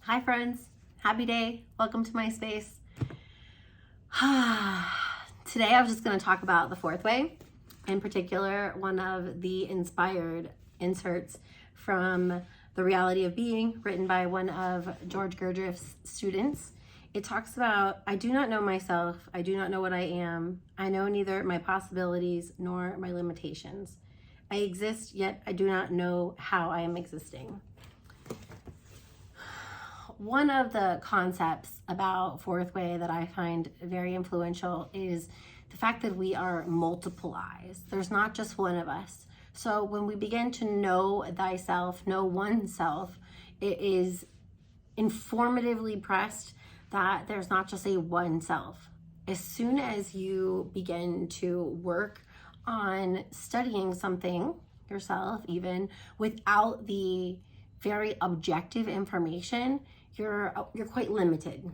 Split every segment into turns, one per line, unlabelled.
Hi friends, happy day. Welcome to my space. Today I was just going to talk about the fourth way, in particular one of the inspired inserts from The Reality of Being, written by one of George Gurdjieff's students. It talks about, I do not know myself, I do not know what I am, I know neither my possibilities nor my limitations. I exist, yet I do not know how I am existing. One of the concepts about fourth way that I find very influential is the fact that we are multiple eyes. There's not just one of us. So when we begin to know thyself, know oneself, it is informatively pressed that there's not just a one self. As soon as you begin to work on studying something yourself, even without the very objective information, you're quite limited.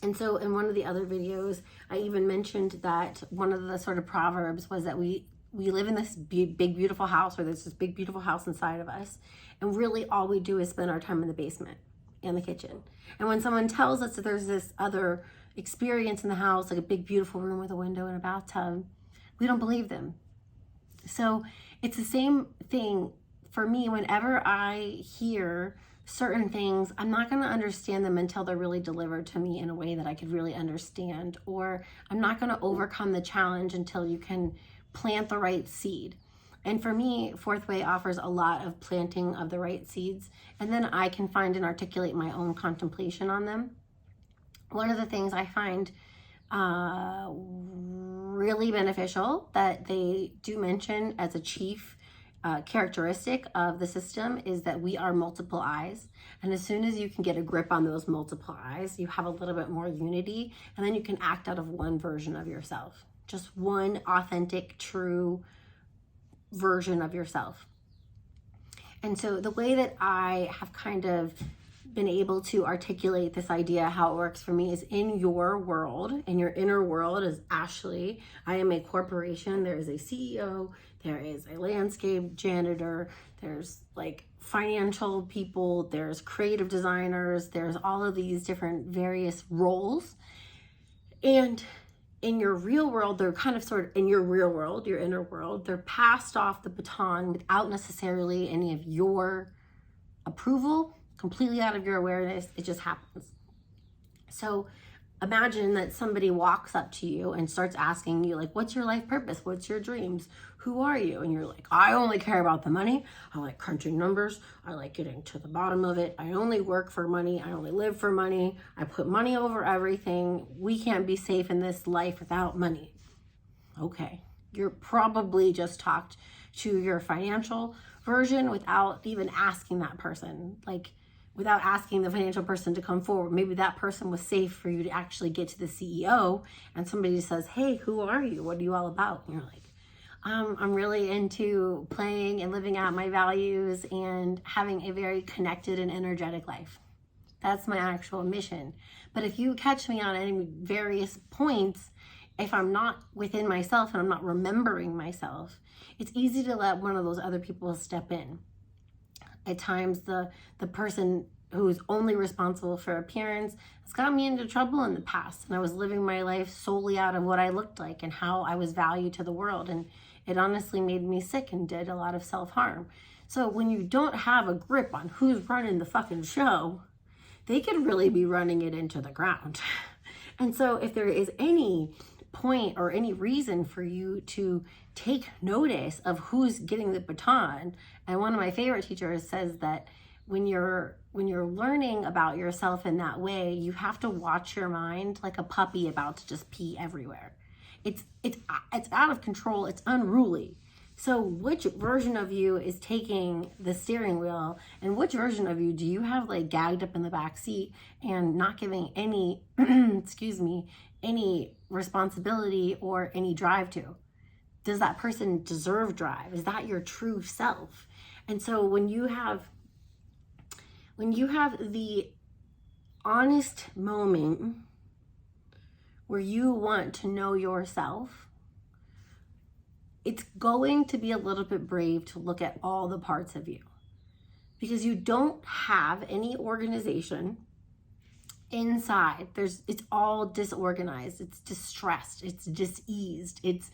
And so in one of the other videos, I even mentioned that one of the sort of proverbs was that we live in this big, beautiful house, or there's this big, beautiful house inside of us. And really all we do is spend our time in the basement and the kitchen. And when someone tells us that there's this other experience in the house, like a big, beautiful room with a window and a bathtub, we don't believe them. So it's the same thing for me. Whenever I hear certain things, I'm not going to understand them until they're really delivered to me in a way that I could really understand, or I'm not going to overcome the challenge until you can plant the right seed. And for me, fourth way offers a lot of planting of the right seeds, and then I can find and articulate my own contemplation on them. One of the things I find really beneficial that they do mention as a chief characteristic of the system is that we are multiple eyes. And as soon as you can get a grip on those multiple eyes, you have a little bit more unity, and then you can act out of one version of yourself, just one authentic, true version of yourself. And so the way that I have kind of been able to articulate this idea, how it works for me, is in your world, in your inner world is Ashley. I am a corporation. There is a CEO, there is a landscape janitor, there's like financial people, there's creative designers, there's all of these different various roles. And in your real world, they're kind of sort of in your real world, your inner world, they're passed off the baton without necessarily any of your approval, completely out of your awareness. It just happens. So imagine that somebody walks up to you and starts asking you, like, what's your life purpose? What's your dreams? Who are you? And you're like, I only care about the money. I like crunching numbers. I like getting to the bottom of it. I only work for money. I only live for money. I put money over everything. We can't be safe in this life without money. Okay. You're probably just talked to your financial version without even asking that person, like without asking the financial person to come forward. Maybe that person was safe for you to actually get to the CEO, and somebody says, hey, who are you? What are you all about? And you're like, I'm really into playing and living out my values and having a very connected and energetic life. That's my actual mission. But if you catch me on any various points, if I'm not within myself and I'm not remembering myself, it's easy to let one of those other people step in. At times, the person who is only responsible for appearance has got me into trouble in the past, and I was living my life solely out of what I looked like and how I was valued to the world, and it honestly made me sick and did a lot of self-harm. So when you don't have a grip on who's running the fucking show, they could really be running it into the ground. And so if there is any point or any reason for you to take notice of who's getting the baton, and one of my favorite teachers says that when you're learning about yourself in that way, you have to watch your mind like a puppy about to just pee everywhere. It's out of control. It's unruly. So which version of you is taking the steering wheel, and which version of you do you have like gagged up in the back seat and not giving any excuse me, any responsibility or any drive to? Does that person deserve drive? Is that your true self? And so when you have the honest moment where you want to know yourself, it's going to be a little bit brave to look at all the parts of you. because you don't have any organization inside. It's all disorganized, it's distressed, it's diseased, it's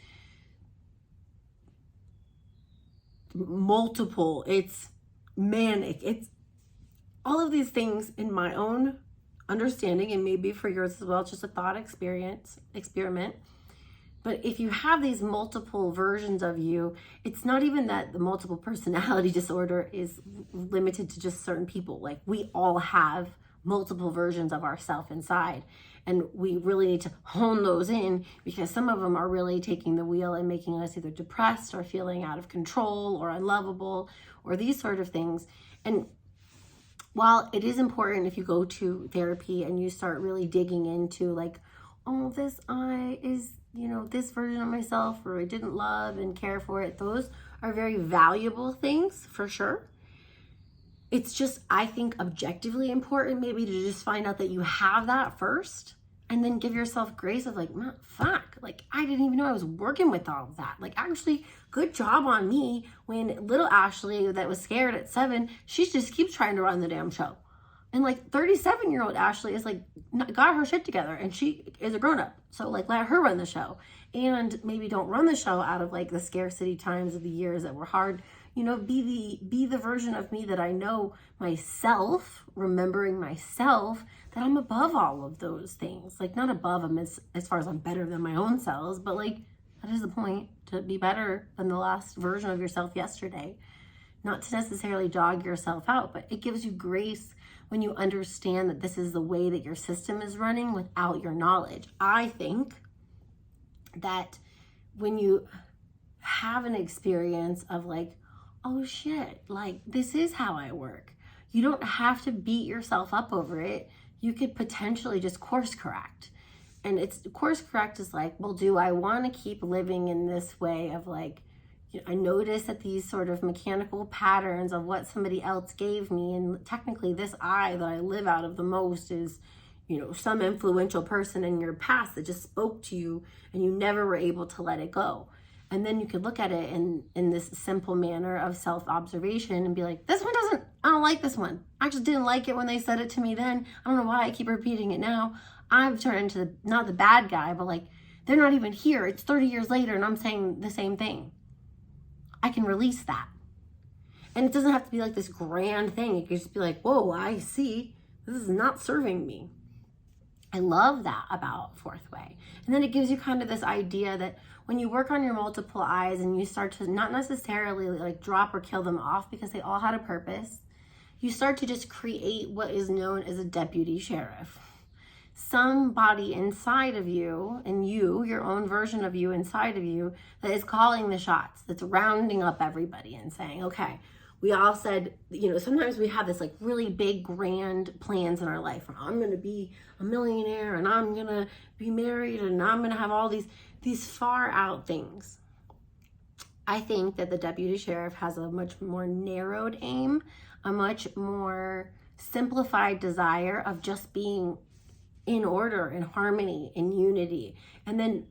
multiple, it's manic, it's all of these things in my own understanding, and maybe for yours as well, it's just a thought experiment. But if you have these multiple versions of you, it's not even that the multiple personality disorder is limited to just certain people. Like, we all have multiple versions of ourselves inside, and we really need to hone those in, because some of them are really taking the wheel and making us either depressed or feeling out of control or unlovable or these sort of things. And while it is important, if you go to therapy and you start really digging into like, oh, this I is, this version of myself, or I didn't love and care for it, those are very valuable things for sure. It's just, I think, objectively important maybe to just find out that you have that first, and then give yourself grace of like, fuck, like, I didn't even know I was working with all of that. Like, actually, good job on me when little Ashley that was scared at 7, she just keeps trying to run the damn show. And like 37-year-old Ashley is like, got her shit together, and she is a grown up. So like, let her run the show, and maybe don't run the show out of like the scarcity times of the years that were hard. Be the version of me that I know myself, remembering myself, that I'm above all of those things. Like, not above them as far as I'm better than my own selves, but like, that is the point, to be better than the last version of yourself yesterday. Not to necessarily dog yourself out, but it gives you grace when you understand that this is the way that your system is running without your knowledge. I think that when you have an experience of like, oh shit, like, this is how I work, you don't have to beat yourself up over it. You could potentially just course correct. And course correct is like, well, do I want to keep living in this way of like, I notice that these sort of mechanical patterns of what somebody else gave me, and technically this I that I live out of the most is, some influential person in your past that just spoke to you and you never were able to let it go. And then you could look at it in this simple manner of self-observation and be like, I don't like this one. I just didn't like it when they said it to me then. I don't know why I keep repeating it now. I've turned into not the bad guy, but like, they're not even here. It's 30 years later and I'm saying the same thing. I can release that. And it doesn't have to be like this grand thing. It could just be like, whoa, I see. This is not serving me. I love that about Fourth Way. And then it gives you kind of this idea that when you work on your multiple eyes and you start to not necessarily like drop or kill them off, because they all had a purpose, you start to just create what is known as a deputy sheriff. Somebody inside of you, and your own version of you inside of you, that is calling the shots, that's rounding up everybody and saying, okay, we all said, sometimes we have this like really big grand plans in our life. I'm going to be a millionaire, and I'm going to be married, and I'm going to have all these far out things. I think that the deputy sheriff has a much more narrowed aim, a much more simplified desire of just being in order, in harmony, in unity. And then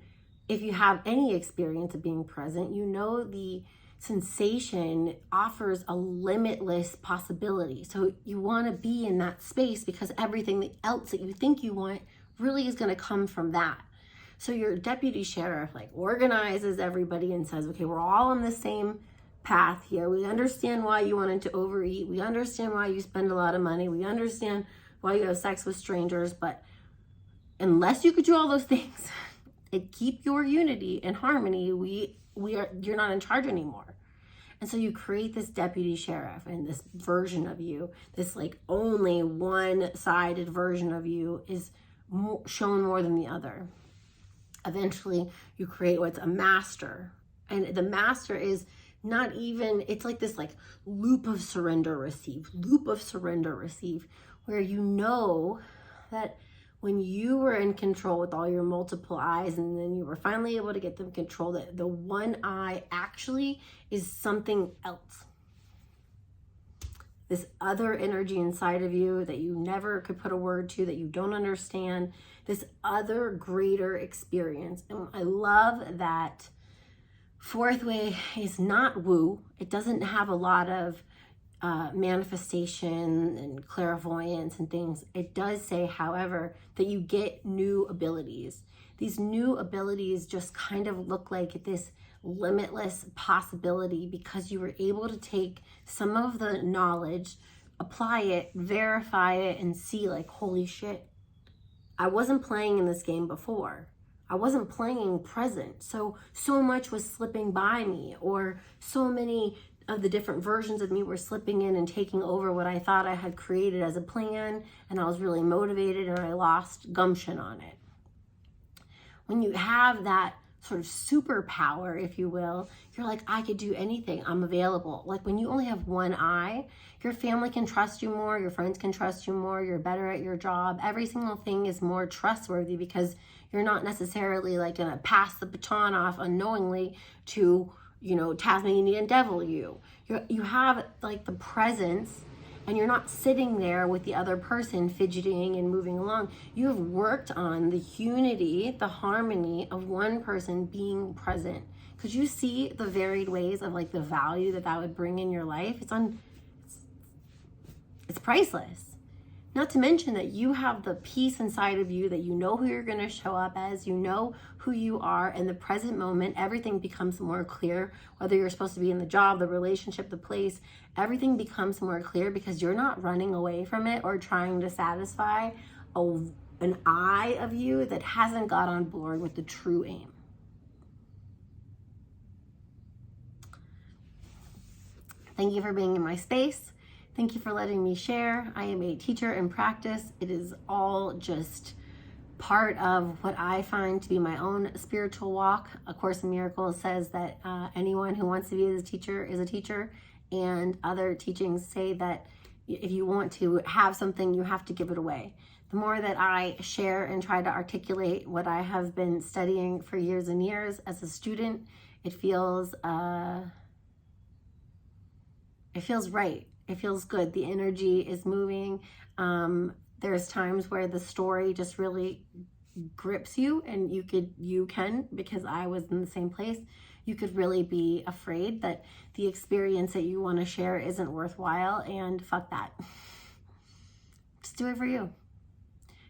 if you have any experience of being present, the sensation offers a limitless possibility. So you want to be in that space, because everything else that you think you want really is going to come from that. So your deputy sheriff like organizes everybody and says, okay, we're all on the same path here. We understand why you wanted to overeat. We understand why you spend a lot of money. We understand why you have sex with strangers. But unless you could do all those things and keep your unity and harmony, you're not in charge anymore. And so you create this deputy sheriff, and this version of you, this like only one-sided version of you is shown more than the other. Eventually you create what's a master, and the master is not even, it's like this like loop of surrender receive, where that when you were in control with all your multiple eyes, and then you were finally able to get them controlled, that the one eye actually is something else. This other energy inside of you that you never could put a word to, that you don't understand, this other greater experience. And I love that Fourth Way is not woo. It doesn't have a lot of manifestation and clairvoyance and things, it does say, however, that you get new abilities. These new abilities just kind of look like this limitless possibility because you were able to take some of the knowledge, apply it, verify it, and see like, holy shit, I wasn't playing in this game before. I wasn't playing present. So much was slipping by me, or so many of the different versions of me were slipping in and taking over what I thought I had created as a plan, and I was really motivated and I lost gumption on it. When you have that sort of superpower, if you will, you're like, I could do anything, I'm available. Like when you only have one eye, your family can trust you more, your friends can trust you more, you're better at your job. Every single thing is more trustworthy because you're not necessarily like gonna pass the baton off unknowingly to, Tasmanian devil you. You have like the presence, and you're not sitting there with the other person fidgeting and moving along. You have worked on the unity, the harmony of one person being present. Could you see the varied ways of like the value that would bring in your life? It's priceless. Not to mention that you have the peace inside of you, that you know who you're going to show up as, you know who you are in the present moment. Everything becomes more clear, whether you're supposed to be in the job, the relationship, the place, everything becomes more clear because you're not running away from it or trying to satisfy an eye of you that hasn't got on board with the true aim. Thank you for being in my space. Thank you for letting me share. I am a teacher in practice. It is all just part of what I find to be my own spiritual walk. A Course in Miracles says that anyone who wants to be a teacher is a teacher, and other teachings say that if you want to have something, you have to give it away. The more that I share and try to articulate what I have been studying for years and years as a student, it feels right. It feels good. The energy is moving. There's times where the story just really grips you, and you can, because I was in the same place, you could really be afraid that the experience that you want to share isn't worthwhile, and fuck that. Just do it for you.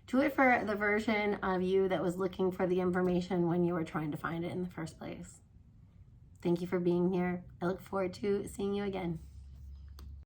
Do it for the version of you that was looking for the information when you were trying to find it in the first place. Thank you for being here. I look forward to seeing you again.